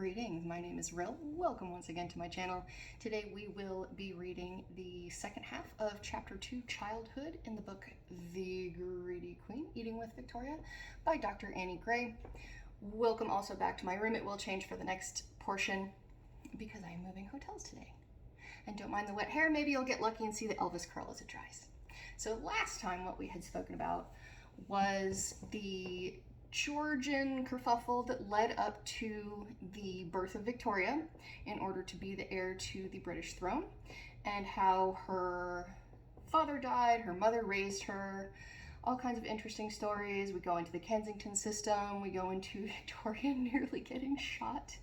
Greetings, my name is Rill. Welcome once again to my channel. Today we will be reading the second half of Chapter 2, Childhood, in the book The Greedy Queen, Eating with Victoria by Dr. Annie Gray. Welcome also back to my room. It will change for the next portion because I am moving hotels today. And don't mind the wet hair, maybe you'll get lucky and see the Elvis curl as it dries. So last time what we had spoken about was the Georgian kerfuffle that led up to the birth of Victoria in order to be the heir to the British throne, and how her father died, her mother raised her, all kinds of interesting stories. We go into the Kensington system, we go into Victoria nearly getting shot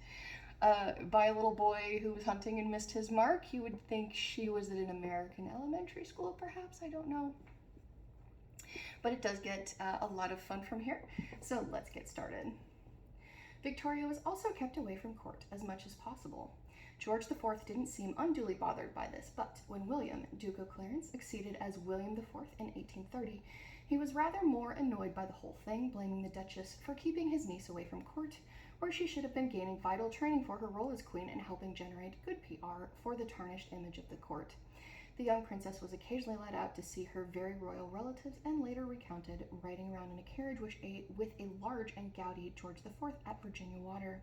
by a little boy who was hunting and missed his mark. You would think she was at an American elementary school, perhaps, I don't know. But it does get a lot of fun from here, so let's get started. Victoria was also kept away from court as much as possible. George IV didn't seem unduly bothered by this, but when William, Duke of Clarence, succeeded as William IV in 1830, he was rather more annoyed by the whole thing, blaming the Duchess for keeping his niece away from court, where she should have been gaining vital training for her role as queen and helping generate good PR for the tarnished image of the court. The young princess was occasionally let out to see her very royal relatives, and later recounted riding around in a carriage with a large and gaudy George IV at Virginia Water.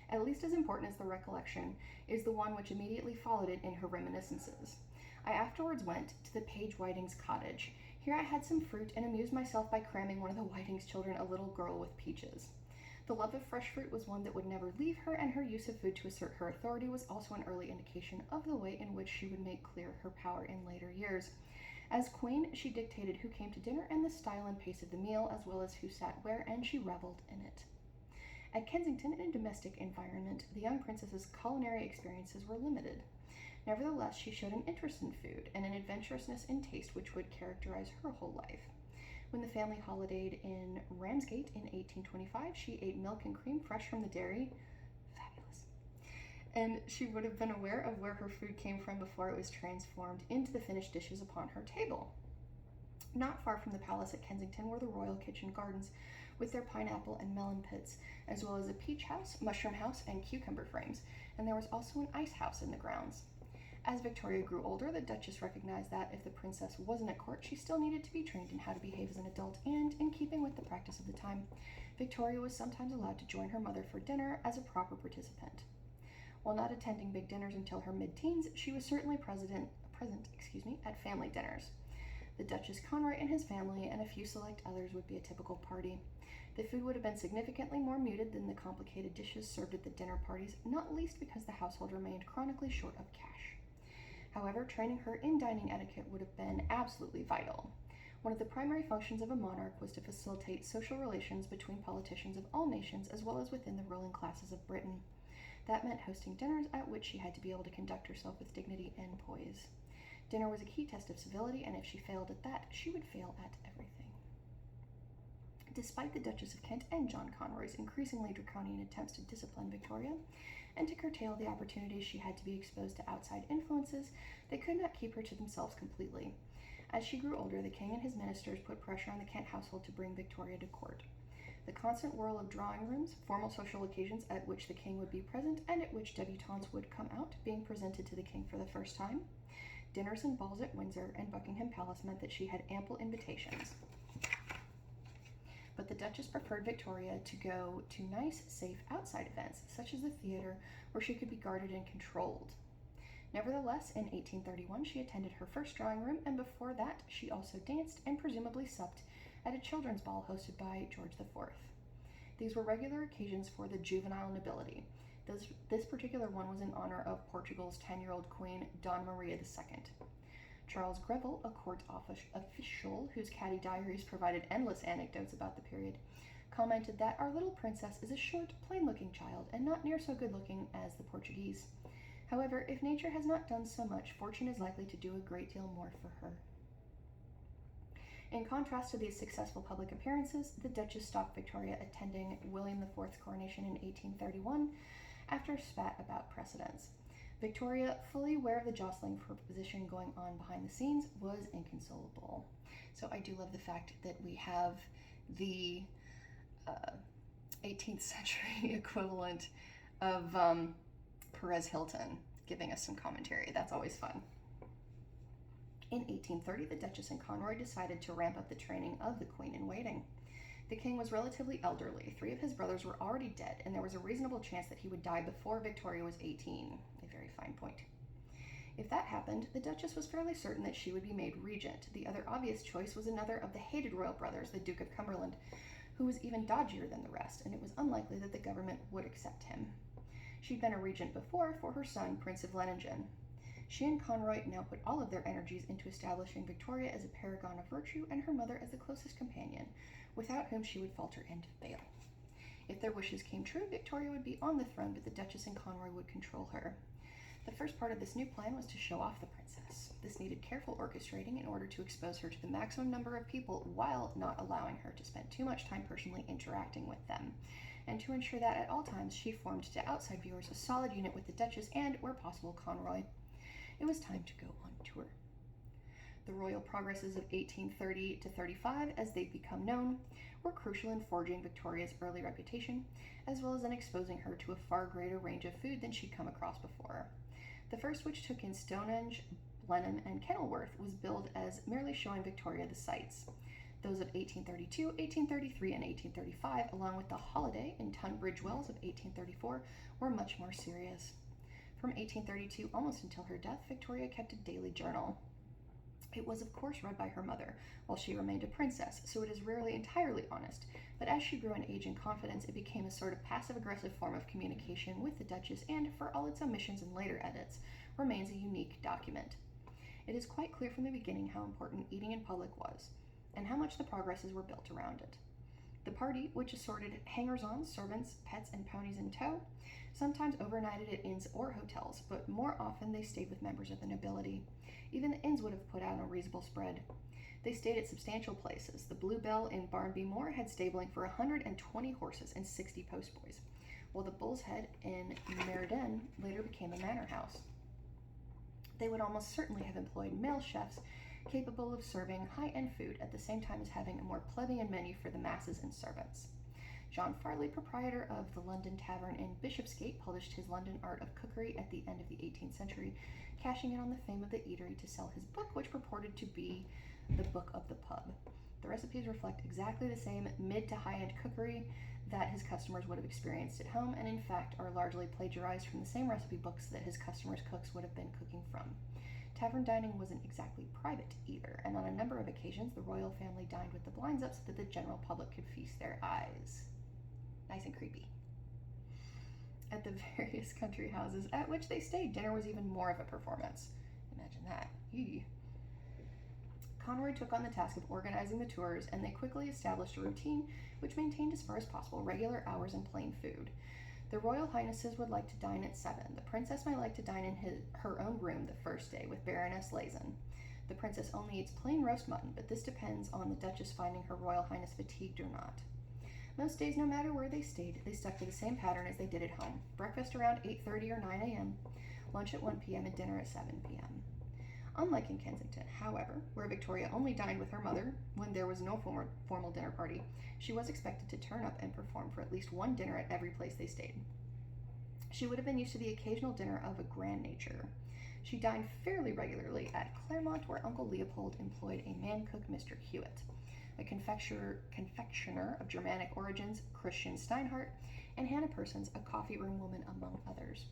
At least as important as the recollection is the one which immediately followed it in her reminiscences. I afterwards went to the Page Whiting's cottage. Here I had some fruit and amused myself by cramming one of the Whiting's children, a little girl, with peaches. The love of fresh fruit was one that would never leave her, and her use of food to assert her authority was also an early indication of the way in which she would make clear her power in later years. As queen, she dictated who came to dinner and the style and pace of the meal, as well as who sat where, and she reveled in it. At Kensington, in a domestic environment, the young princess's culinary experiences were limited. Nevertheless, she showed an interest in food and an adventurousness in taste which would characterize her whole life. When the family holidayed in Ramsgate in 1825, she ate milk and cream fresh from the dairy. Fabulous. And she would have been aware of where her food came from before it was transformed into the finished dishes upon her table. Not far from the palace at Kensington were the royal kitchen gardens, with their pineapple and melon pits, as well as a peach house, mushroom house, and cucumber frames, and there was also an ice house in the grounds. As Victoria grew older, the Duchess recognized that if the princess wasn't at court, she still needed to be trained in how to behave as an adult, and, in keeping with the practice of the time, Victoria was sometimes allowed to join her mother for dinner as a proper participant. While not attending big dinners until her mid-teens, she was certainly present at family dinners. The Duchess Conroy and his family and a few select others would be a typical party. The food would have been significantly more muted than the complicated dishes served at the dinner parties, not least because the household remained chronically short of cash. However, training her in dining etiquette would have been absolutely vital. One of the primary functions of a monarch was to facilitate social relations between politicians of all nations, as well as within the ruling classes of Britain. That meant hosting dinners at which she had to be able to conduct herself with dignity and poise. Dinner was a key test of civility, and if she failed at that, she would fail at everything. Despite the Duchess of Kent and John Conroy's increasingly draconian attempts to discipline Victoria, and to curtail the opportunities she had to be exposed to outside influences, they could not keep her to themselves completely. As she grew older, the king and his ministers put pressure on the Kent household to bring Victoria to court. The constant whirl of drawing rooms, formal social occasions at which the king would be present and at which debutantes would come out, being presented to the king for the first time, dinners and balls at Windsor and Buckingham Palace meant that she had ample invitations. But the Duchess preferred Victoria to go to nice, safe outside events, such as the theater, where she could be guarded and controlled. Nevertheless, in 1831, she attended her first drawing room, and before that, she also danced and presumably supped at a children's ball hosted by George IV. These were regular occasions for the juvenile nobility. This particular one was in honor of Portugal's 10-year-old queen, Dona Maria II. Charles Greville, a court official whose catty diaries provided endless anecdotes about the period, commented that our little princess is a short, plain-looking child, and not near so good-looking as the Portuguese. However, if nature has not done so much, fortune is likely to do a great deal more for her. In contrast to these successful public appearances, the Duchess stopped Victoria attending William IV's coronation in 1831 after a spat about precedence. Victoria, fully aware of the jostling for position going on behind the scenes, was inconsolable. So I do love the fact that we have the 18th century equivalent of Perez Hilton giving us some commentary. That's always fun. In 1830, the Duchess and Conroy decided to ramp up the training of the Queen in Waiting. The king was relatively elderly. 3 of his brothers were already dead, and there was a reasonable chance that he would die before Victoria was 18. A very fine point. If that happened, the Duchess was fairly certain that she would be made regent. The other obvious choice was another of the hated royal brothers, the Duke of Cumberland, who was even dodgier than the rest, and it was unlikely that the government would accept him. She'd been a regent before for her son, Prince of Leiningen. She and Conroy now put all of their energies into establishing Victoria as a paragon of virtue and her mother as the closest companion, without whom she would falter and fail. If their wishes came true, Victoria would be on the throne, but the Duchess and Conroy would control her. The first part of this new plan was to show off the princess. This needed careful orchestrating in order to expose her to the maximum number of people while not allowing her to spend too much time personally interacting with them, and to ensure that at all times she formed to outside viewers a solid unit with the Duchess and, where possible, Conroy. It was time to go on tour. The royal progresses of 1830 to 35, as they've become known, were crucial in forging Victoria's early reputation, as well as in exposing her to a far greater range of food than she'd come across before. The first, which took in Stonehenge, Blenheim, and Kenilworth, was billed as merely showing Victoria the sights. Those of 1832, 1833, and 1835, along with the Holiday in Tunbridge Wells of 1834, were much more serious. From 1832 almost until her death, Victoria kept a daily journal. It was, of course, read by her mother, while she remained a princess, so it is rarely entirely honest, but as she grew in age and confidence, it became a sort of passive-aggressive form of communication with the Duchess and, for all its omissions and later edits, remains a unique document. It is quite clear from the beginning how important eating in public was, and how much the progresses were built around it. The party, which assorted hangers-on, servants, pets, and ponies in tow, sometimes overnighted at inns or hotels, but more often they stayed with members of the nobility. Even the inns would have put out a reasonable spread. They stayed at substantial places. The Bluebell in Barnby Moor had stabling for 120 horses and 60 postboys, while the Bull's Head in Meriden later became a manor house. They would almost certainly have employed male chefs capable of serving high-end food at the same time as having a more plebeian menu for the masses and servants. John Farley, proprietor of the London Tavern in Bishopsgate, published his London Art of Cookery at the end of the 18th century, cashing in on the fame of the eatery to sell his book, which purported to be the Book of the Pub. The recipes reflect exactly the same mid to high-end cookery that his customers would have experienced at home, and in fact are largely plagiarized from the same recipe books that his customers' cooks would have been cooking from. Tavern dining wasn't exactly private either, and on a number of occasions the royal family dined with the blinds up so that the general public could feast their eyes. Nice and creepy. At the various country houses at which they stayed, dinner was even more of a performance. Imagine that. Eee. Conroy took on the task of organizing the tours, and they quickly established a routine which maintained as far as possible regular hours and plain food. The royal highnesses would like to dine at 7. The princess might like to dine in her own room the first day with Baroness Lazen. The princess only eats plain roast mutton, but this depends on the Duchess finding her royal highness fatigued or not. Most days, no matter where they stayed, they stuck to the same pattern as they did at home. Breakfast around 8:30 or 9 a.m., lunch at 1 p.m., and dinner at 7 p.m. Unlike in Kensington, however, where Victoria only dined with her mother when there was no formal dinner party, she was expected to turn up and perform for at least one dinner at every place they stayed. She would have been used to the occasional dinner of a grand nature. She dined fairly regularly at Claremont, where Uncle Leopold employed a man cook, Mr. Hewitt, a confectioner of Germanic origins, Christian Steinhardt, and Hannah Persons, a coffee room woman, among others.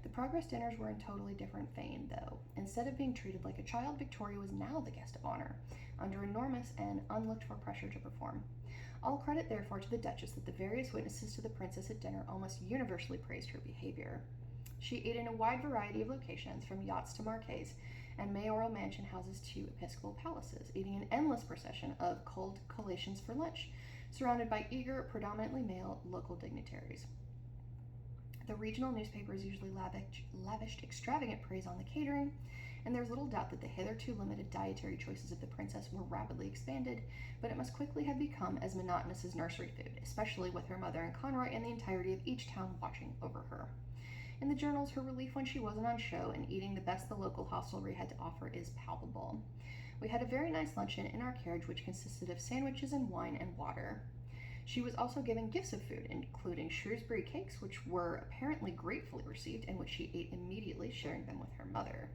The progress dinners were in totally different vein, though. Instead of being treated like a child, Victoria was now the guest of honor, under enormous and unlooked-for pressure to perform. All credit, therefore, to the Duchess that the various witnesses to the princess at dinner almost universally praised her behavior. She ate in a wide variety of locations, from yachts to marquets, and mayoral mansion houses to episcopal palaces, eating an endless procession of cold collations for lunch, surrounded by eager, predominantly male, local dignitaries. The regional newspapers usually lavished extravagant praise on the catering, and there's little doubt that the hitherto limited dietary choices of the princess were rapidly expanded, but it must quickly have become as monotonous as nursery food, especially with her mother and Conroy and the entirety of each town watching over her. In the journals, her relief when she wasn't on show and eating the best the local hostelry had to offer is palpable. We had a very nice luncheon in our carriage which consisted of sandwiches and wine and water. She was also given gifts of food, including Shrewsbury cakes, which were apparently gratefully received and which she ate immediately, sharing them with her mother.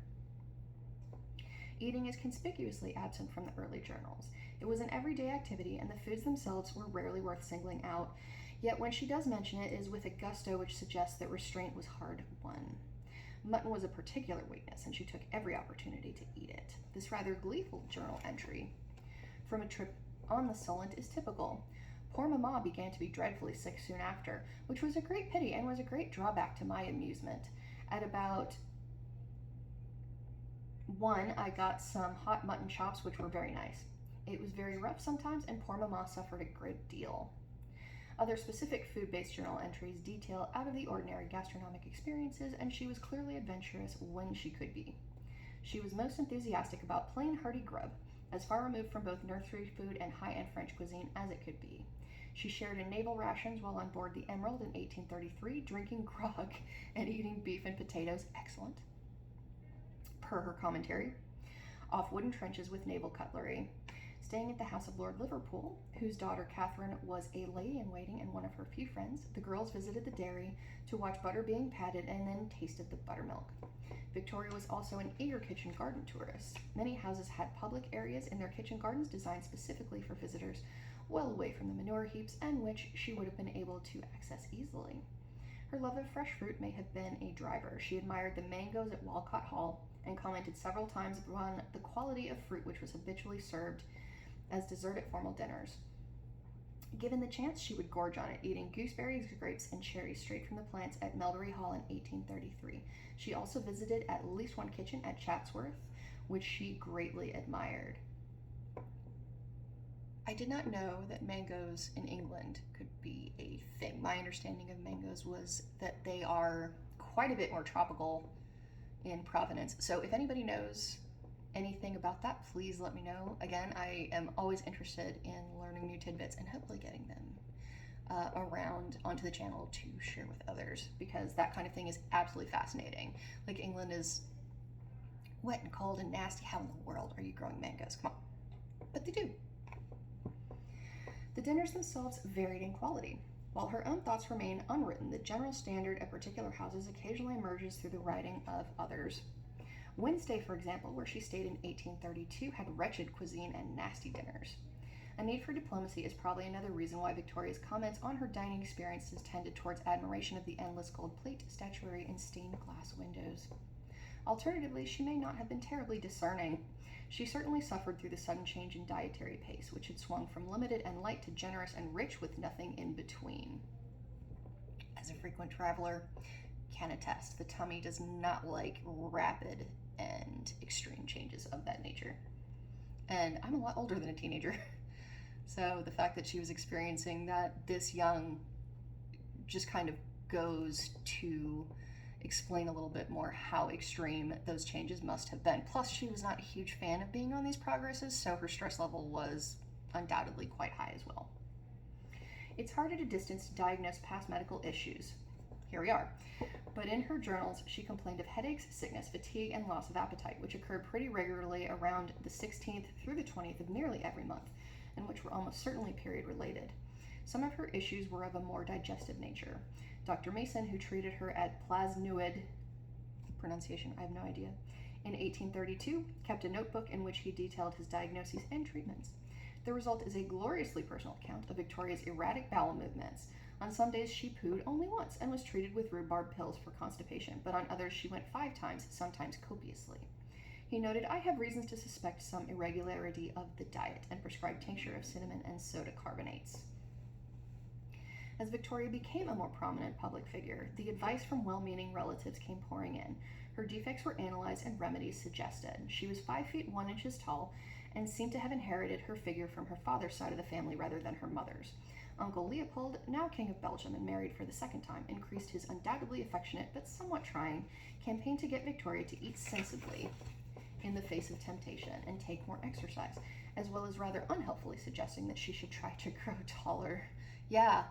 Eating is conspicuously absent from the early journals. It was an everyday activity, and the foods themselves were rarely worth singling out. Yet when she does mention it, it is with a gusto which suggests that restraint was hard won. Mutton was a particular weakness, and she took every opportunity to eat it. This rather gleeful journal entry from a trip on the Solent is typical. Poor Mamma began to be dreadfully sick soon after, which was a great pity and was a great drawback to my amusement. At about 1, I got some hot mutton chops, which were very nice. It was very rough sometimes, and poor Mamma suffered a great deal. Other specific food-based journal entries detail out-of-the-ordinary gastronomic experiences, and she was clearly adventurous when she could be. She was most enthusiastic about plain hearty grub, as far removed from both nursery food and high-end French cuisine as it could be. She shared in naval rations while on board the Emerald in 1833, drinking grog and eating beef and potatoes, excellent, per her commentary, off wooden trenches with naval cutlery. Staying at the house of Lord Liverpool, whose daughter Catherine was a lady-in-waiting and one of her few friends, the girls visited the dairy to watch butter being patted and then tasted the buttermilk. Victoria was also an eager kitchen garden tourist. Many houses had public areas in their kitchen gardens designed specifically for visitors, well away from the manure heaps, and which she would have been able to access easily. Her love of fresh fruit may have been a driver. She admired the mangoes at Walcott Hall and commented several times upon the quality of fruit which was habitually served as dessert at formal dinners. Given the chance, she would gorge on it, eating gooseberries, grapes, and cherries straight from the plants at Melbury Hall in 1833. She also visited at least one kitchen at Chatsworth, which she greatly admired. I did not know that mangoes in England could be a thing. My understanding of mangoes was that they are quite a bit more tropical in provenance. So if anybody knows anything about that, please let me know. Again, I am always interested in learning new tidbits and hopefully getting them around onto the channel to share with others, because that kind of thing is absolutely fascinating. Like, England is wet and cold and nasty. How in the world are you growing mangoes? Come on. But they do. The dinners themselves varied in quality. While her own thoughts remain unwritten, the general standard of particular houses occasionally emerges through the writing of others. Wednesday, for example, where she stayed in 1832, had wretched cuisine and nasty dinners. A need for diplomacy is probably another reason why Victoria's comments on her dining experiences tended towards admiration of the endless gold plate, statuary, and stained glass windows. Alternatively, she may not have been terribly discerning. She certainly suffered through the sudden change in dietary pace, which had swung from limited and light to generous and rich with nothing in between. As a frequent traveler can attest, the tummy does not like rapid and extreme changes of that nature. And I'm a lot older than a teenager. So the fact that she was experiencing that this young just kind of goes to explain a little bit more how extreme those changes must have been. Plus, she was not a huge fan of being on these progresses, so her stress level was undoubtedly quite high as well. It's hard at a distance to diagnose past medical issues. Here we are. But in her journals, she complained of headaches, sickness, fatigue, and loss of appetite, which occurred pretty regularly around the 16th through the 20th of nearly every month, and which were almost certainly period related. Some of her issues were of a more digestive nature. Dr. Mason, who treated her at Plasnewid, pronunciation, I have no idea, in 1832, kept a notebook in which he detailed his diagnoses and treatments. The result is a gloriously personal account of Victoria's erratic bowel movements. On some days she pooed only once and was treated with rhubarb pills for constipation, but on others she went 5 times, sometimes copiously. He noted, "I have reasons to suspect some irregularity of the diet," and prescribed tincture of cinnamon and soda carbonates. As Victoria became a more prominent public figure, the advice from well-meaning relatives came pouring in. Her defects were analyzed and remedies suggested. She was 5 feet 1 inches tall and seemed to have inherited her figure from her father's side of the family rather than her mother's. Uncle Leopold, now King of Belgium and married for the 2nd time, increased his undoubtedly affectionate but somewhat trying campaign to get Victoria to eat sensibly in the face of temptation and take more exercise, as well as rather unhelpfully suggesting that she should try to grow taller. Yeah,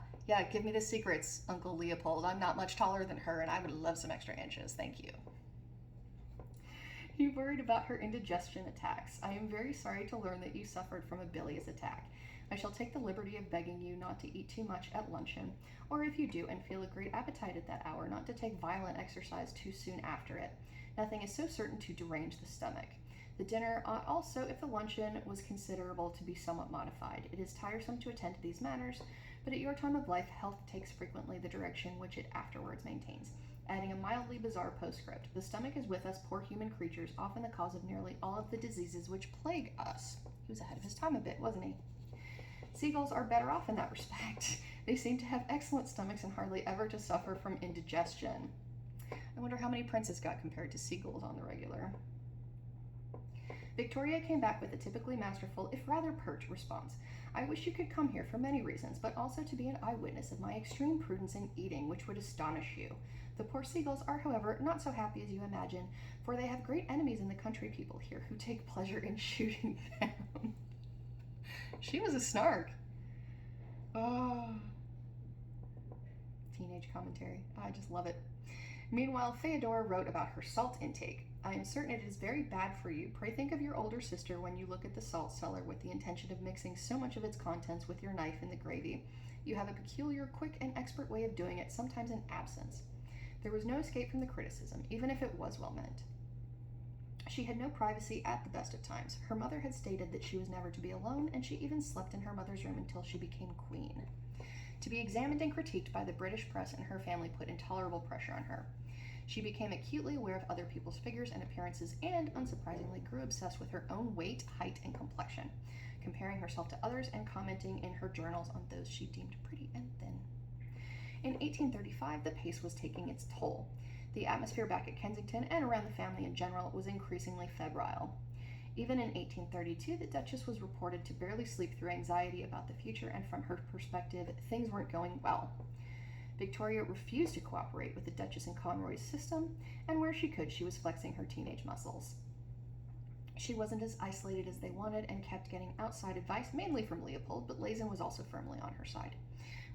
give me the secrets, Uncle Leopold. I'm not much taller than her, and I would love some extra inches. Thank you. He worried about her indigestion attacks. "I am very sorry to learn that you suffered from a bilious attack. I shall take the liberty of begging you not to eat too much at luncheon, or if you do and feel a great appetite at that hour, not to take violent exercise too soon after it. Nothing is so certain to derange the stomach. The dinner ought also, if the luncheon was considerable, to be somewhat modified. It is tiresome to attend to these matters, but at your time of life, health takes frequently the direction which it afterwards maintains. Adding a mildly bizarre postscript, the stomach is with us poor human creatures, often the cause of nearly all of the diseases which plague us. He was ahead of his time a bit, wasn't he? Seagulls are better off in that respect. They seem to have excellent stomachs and hardly ever to suffer from indigestion. I wonder how many princes got compared to seagulls on the regular. Victoria came back with a typically masterful, if rather pert, response. I wish you could come here for many reasons, but also to be an eyewitness of my extreme prudence in eating, which would astonish you. The poor seagulls are, however, not so happy as you imagine, for they have great enemies in the country people here who take pleasure in shooting them. She was a snark. Oh. Teenage commentary. I just love it. Meanwhile, Theodora wrote about her salt intake. I am certain it is very bad for you. Pray think of your older sister when you look at the salt cellar with the intention of mixing so much of its contents with your knife in the gravy. You have a peculiar, quick, and expert way of doing it, sometimes in absence. There was no escape from the criticism, even if it was well meant. She had no privacy at the best of times. Her mother had stated that she was never to be alone, and she even slept in her mother's room until she became queen. To be examined and critiqued by the British press and her family put intolerable pressure on her. She became acutely aware of other people's figures and appearances and, unsurprisingly, grew obsessed with her own weight, height, and complexion, comparing herself to others and commenting in her journals on those she deemed pretty and thin. In 1835, the pace was taking its toll. The atmosphere back at Kensington and around the family in general was increasingly febrile. Even in 1832, the Duchess was reported to barely sleep through anxiety about the future, and from her perspective, things weren't going well. Victoria refused to cooperate with the Duchess and Conroy's system, and where she could, she was flexing her teenage muscles. She wasn't as isolated as they wanted and kept getting outside advice, mainly from Leopold, but Leysin was also firmly on her side,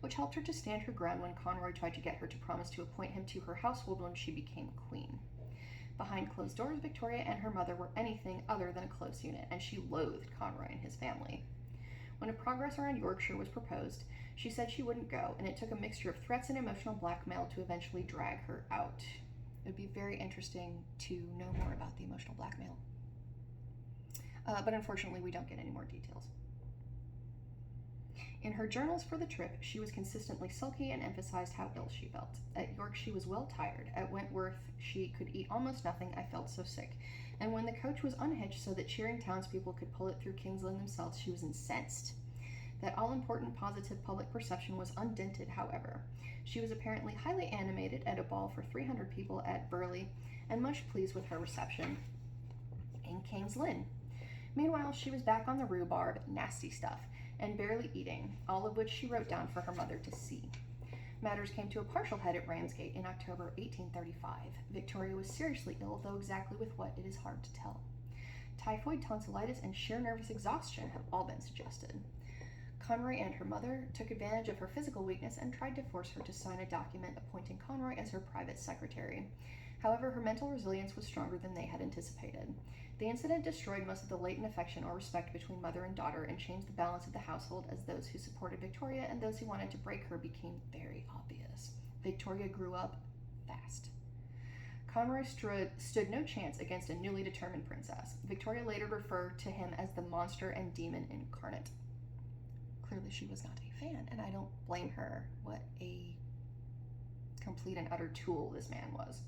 which helped her to stand her ground when Conroy tried to get her to promise to appoint him to her household when she became queen. Behind closed doors, Victoria and her mother were anything other than a close unit, and she loathed Conroy and his family. When a progress around Yorkshire was proposed, she said she wouldn't go, and it took a mixture of threats and emotional blackmail to eventually drag her out. It would be very interesting to know more about the emotional blackmail. But unfortunately, we don't get any more details. In her journals for the trip, she was consistently sulky and emphasized how ill she felt. At York, she was well tired. At Wentworth, she could eat almost nothing. I felt so sick. And when the coach was unhitched so that cheering townspeople could pull it through King's Lynn themselves, she was incensed. That all-important positive public perception was undented, however. She was apparently highly animated at a ball for 300 people at Burleigh, and much pleased with her reception in King's Lynn. Meanwhile, she was back on the rhubarb, nasty stuff, and barely eating, all of which she wrote down for her mother to see. Matters came to a partial head at Ramsgate in October 1835. Victoria was seriously ill, though exactly with what it is hard to tell. Typhoid, tonsillitis, and sheer nervous exhaustion have all been suggested. Conroy and her mother took advantage of her physical weakness and tried to force her to sign a document appointing Conroy as her private secretary. However, her mental resilience was stronger than they had anticipated. The incident destroyed most of the latent affection or respect between mother and daughter and changed the balance of the household, as those who supported Victoria and those who wanted to break her became very obvious. Victoria grew up fast. Conroy stood no chance against a newly determined princess. Victoria later referred to him as the monster and demon incarnate. Clearly she was not a fan, and I don't blame her. What a complete and utter tool this man was.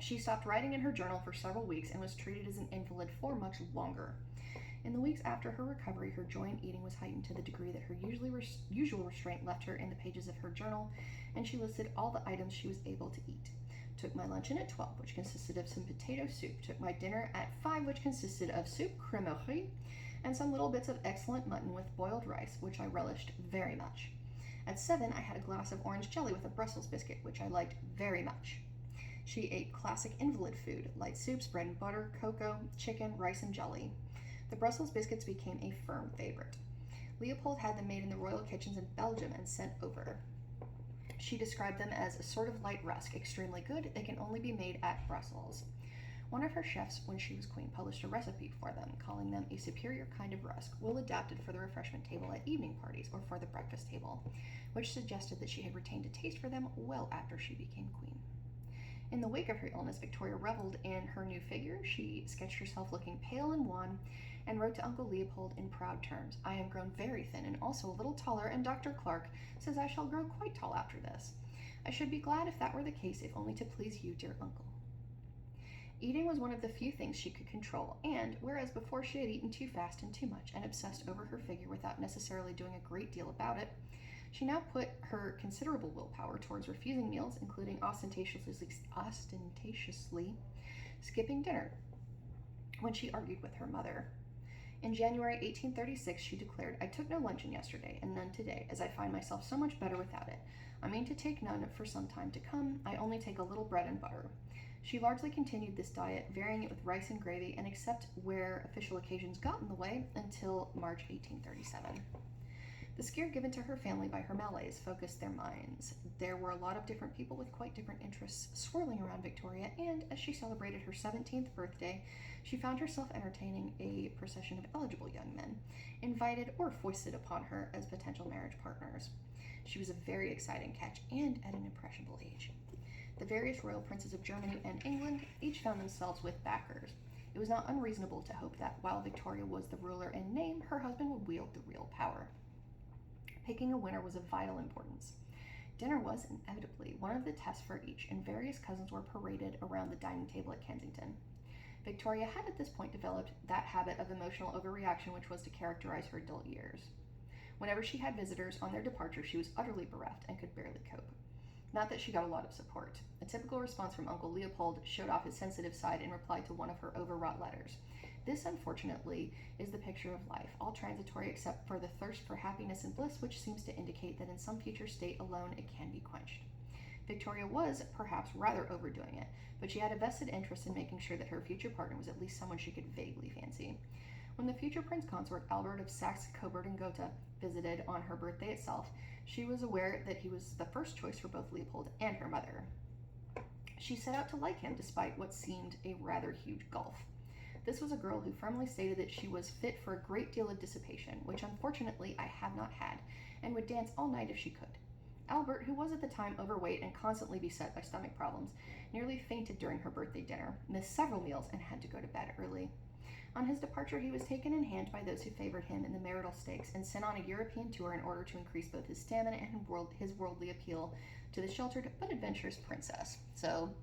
She stopped writing in her journal for several weeks and was treated as an invalid for much longer. In the weeks after her recovery, her joy in eating was heightened to the degree that her usual restraint left her in the pages of her journal, and she listed all the items she was able to eat. Took my luncheon at 12, which consisted of some potato soup. Took my dinner at 5, which consisted of soup crèmerie and some little bits of excellent mutton with boiled rice, which I relished very much. At 7, I had a glass of orange jelly with a Brussels biscuit, which I liked very much. She ate classic invalid food, light soups, bread and butter, cocoa, chicken, rice, and jelly. The Brussels biscuits became a firm favorite. Leopold had them made in the royal kitchens in Belgium and sent over. She described them as a sort of light rusk, extremely good. They can only be made at Brussels. One of her chefs, when she was queen, published a recipe for them, calling them a superior kind of rusk, well adapted for the refreshment table at evening parties or for the breakfast table, which suggested that she had retained a taste for them well after she became queen. In the wake of her illness, Victoria reveled in her new figure. She sketched herself looking pale and wan and wrote to Uncle Leopold in proud terms, "I am grown very thin and also a little taller, and Dr. Clark says I shall grow quite tall after this. I should be glad if that were the case, if only to please you, dear uncle." Eating was one of the few things she could control, and whereas before she had eaten too fast and too much and obsessed over her figure without necessarily doing a great deal about it, she now put her considerable willpower towards refusing meals, including ostentatiously skipping dinner when she argued with her mother. In January 1836, she declared, "I took no luncheon yesterday, and none today, as I find myself so much better without it. I mean to take none for some time to come. I only take a little bread and butter." She largely continued this diet, varying it with rice and gravy, and except where official occasions got in the way, until March 1837. The scare given to her family by her Malays focused their minds. There were a lot of different people with quite different interests swirling around Victoria, and as she celebrated her 17th birthday, she found herself entertaining a procession of eligible young men, invited or foisted upon her as potential marriage partners. She was a very exciting catch, and at an impressionable age. The various royal princes of Germany and England each found themselves with backers. It was not unreasonable to hope that while Victoria was the ruler in name, her husband would wield the real power. Picking a winner was of vital importance. Dinner was, inevitably, one of the tests for each, and various cousins were paraded around the dining table at Kensington. Victoria had at this point developed that habit of emotional overreaction which was to characterize her adult years. Whenever she had visitors on their departure, she was utterly bereft and could barely cope. Not that she got a lot of support. A typical response from Uncle Leopold showed off his sensitive side in reply to one of her overwrought letters. This, unfortunately, is the picture of life, all transitory except for the thirst for happiness and bliss, which seems to indicate that in some future state alone it can be quenched. Victoria was, perhaps, rather overdoing it, but she had a vested interest in making sure that her future partner was at least someone she could vaguely fancy. When the future prince consort, Albert of Saxe, Coburg, and Gotha, visited on her birthday itself, she was aware that he was the first choice for both Leopold and her mother. She set out to like him despite what seemed a rather huge gulf. This was a girl who firmly stated that she was fit for a great deal of dissipation, which unfortunately I have not had, and would dance all night if she could. Albert, who was at the time overweight and constantly beset by stomach problems, nearly fainted during her birthday dinner, missed several meals, and had to go to bed early. On his departure, he was taken in hand by those who favored him in the marital stakes and sent on a European tour in order to increase both his stamina and his worldly appeal to the sheltered but adventurous princess. So,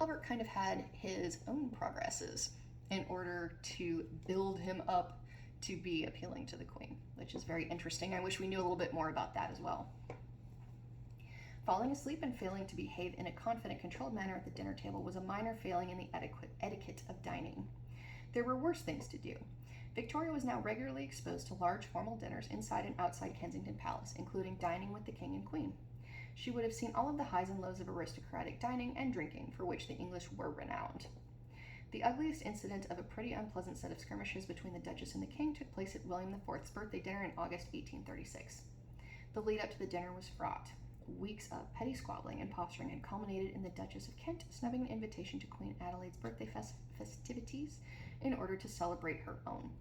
Albert kind of had his own progresses in order to build him up to be appealing to the queen, which is very interesting. I wish we knew a little bit more about that as well. Falling asleep and failing to behave in a confident, controlled manner at the dinner table was a minor failing in the etiquette of dining. There were worse things to do. Victoria was now regularly exposed to large formal dinners inside and outside Kensington Palace, including dining with the king and queen. She would have seen all of the highs and lows of aristocratic dining and drinking, for which the English were renowned. The ugliest incident of a pretty unpleasant set of skirmishes between the Duchess and the King took place at William IV's birthday dinner in August 1836. The lead up to the dinner was fraught. Weeks of petty squabbling and posturing had culminated in the Duchess of Kent snubbing an invitation to Queen Adelaide's birthday festivities in order to celebrate her own.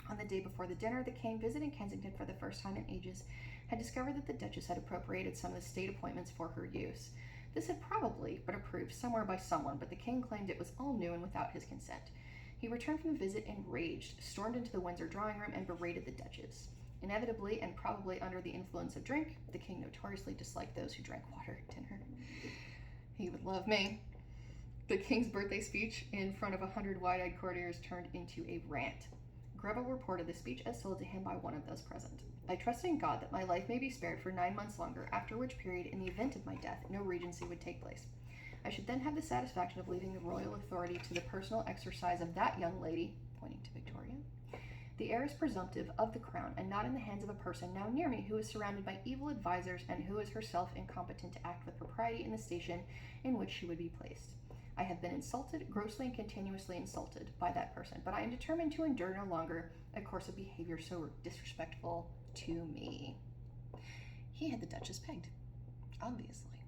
On the day before the dinner, the King, visiting Kensington for the first time in ages, had discovered that the Duchess had appropriated some of the state appointments for her use. This had probably been approved somewhere by someone, but the King claimed it was all new and without his consent. He returned from the visit enraged, stormed into the Windsor drawing room, and berated the Duchess. Inevitably, and probably under the influence of drink, the King notoriously disliked those who drank water at dinner. He would love me. The King's birthday speech in front of 100 wide-eyed courtiers turned into a rant. Greville reported the speech as told to him by one of those present. "I trust in God that my life may be spared for 9 months longer, after which period, in the event of my death, no regency would take place. I should then have the satisfaction of leaving the royal authority to the personal exercise of that young lady," pointing to Victoria, "the heiress presumptive of the crown, and not in the hands of a person now near me who is surrounded by evil advisers and who is herself incompetent to act with propriety in the station in which she would be placed. I have been insulted, grossly and continuously insulted, by that person, but I am determined to endure no longer a course of behavior so disrespectful to me." He had the Duchess pegged, obviously.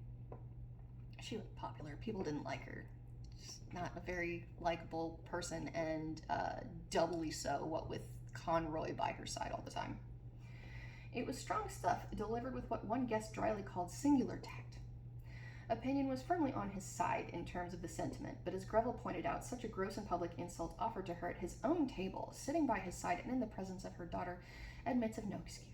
She was popular. People didn't like her. She's not a very likable person, and doubly so, what with Conroy by her side all the time. It was strong stuff, delivered with what one guest dryly called singular tact. Opinion was firmly on his side in terms of the sentiment, but as Greville pointed out, such a gross and public insult offered to her at his own table, sitting by his side and in the presence of her daughter, admits of no excuse.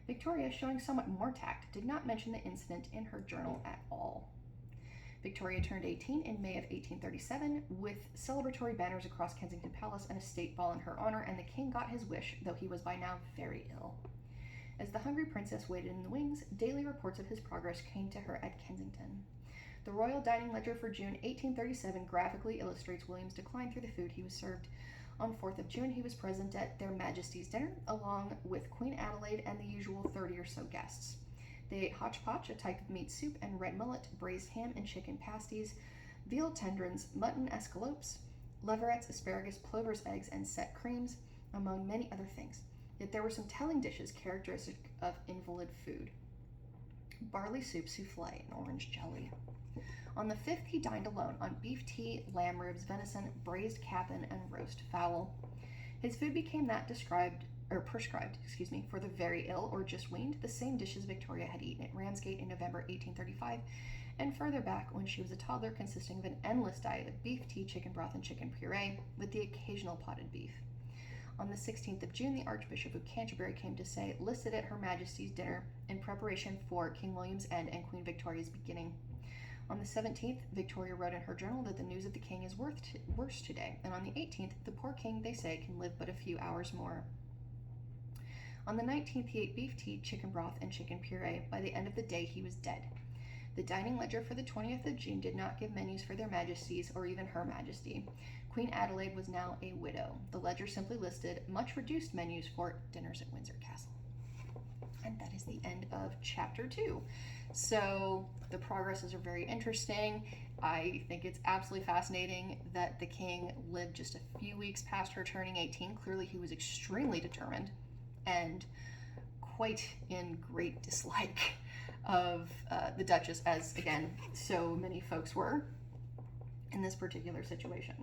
Victoria, showing somewhat more tact, did not mention the incident in her journal at all. Victoria turned 18 in May of 1837, with celebratory banners across Kensington Palace and a state ball in her honor, and the king got his wish, though he was by now very ill. As the hungry princess waited in the wings, daily reports of his progress came to her at Kensington. The Royal Dining Ledger for June 1837 graphically illustrates William's decline through the food he was served. On 4th of June, he was present at Their Majesties' dinner, along with Queen Adelaide and the usual 30 or so guests. They ate hotchpotch, a type of meat soup, and red mullet, braised ham and chicken pasties, veal tendrons, mutton escalopes, leverets, asparagus, plover's eggs, and set creams, among many other things. Yet there were some telling dishes characteristic of invalid food: barley soup souffle and orange jelly. On the 5th, he dined alone on beef tea, lamb ribs, venison, braised capon, and roast fowl. His food became that prescribed for the very ill or just weaned, the same dishes Victoria had eaten at Ramsgate in November 1835, and further back when she was a toddler, consisting of an endless diet of beef tea, chicken broth, and chicken puree, with the occasional potted beef. On the 16th of June, the Archbishop of Canterbury came to say, listed at Her Majesty's dinner in preparation for King William's end and Queen Victoria's beginning. On the 17th, Victoria wrote in her journal that the news of the king is worse today, and on the 18th, the poor king, they say, can live but a few hours more. On the 19th, he ate beef tea, chicken broth, and chicken puree. By the end of the day, he was dead. The dining ledger for the 20th of June did not give menus for their majesties or even Her Majesty. Queen Adelaide was now a widow. The ledger simply listed much reduced menus for dinners at Windsor Castle. And that is the end of chapter 2. So the progresses are very interesting. I think it's absolutely fascinating that the king lived just a few weeks past her turning 18. Clearly he was extremely determined and quite in great dislike of the Duchess, as again so many folks were in this particular situation.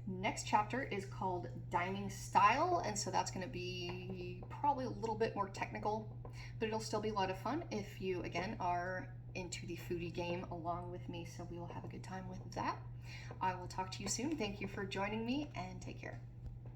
Next chapter is called Dining Style, and so that's going to be probably a little bit more technical, but it'll still be a lot of fun if you, again, are into the foodie game along with me, so we will have a good time with that. I will talk to you soon. Thank you for joining me, and take care.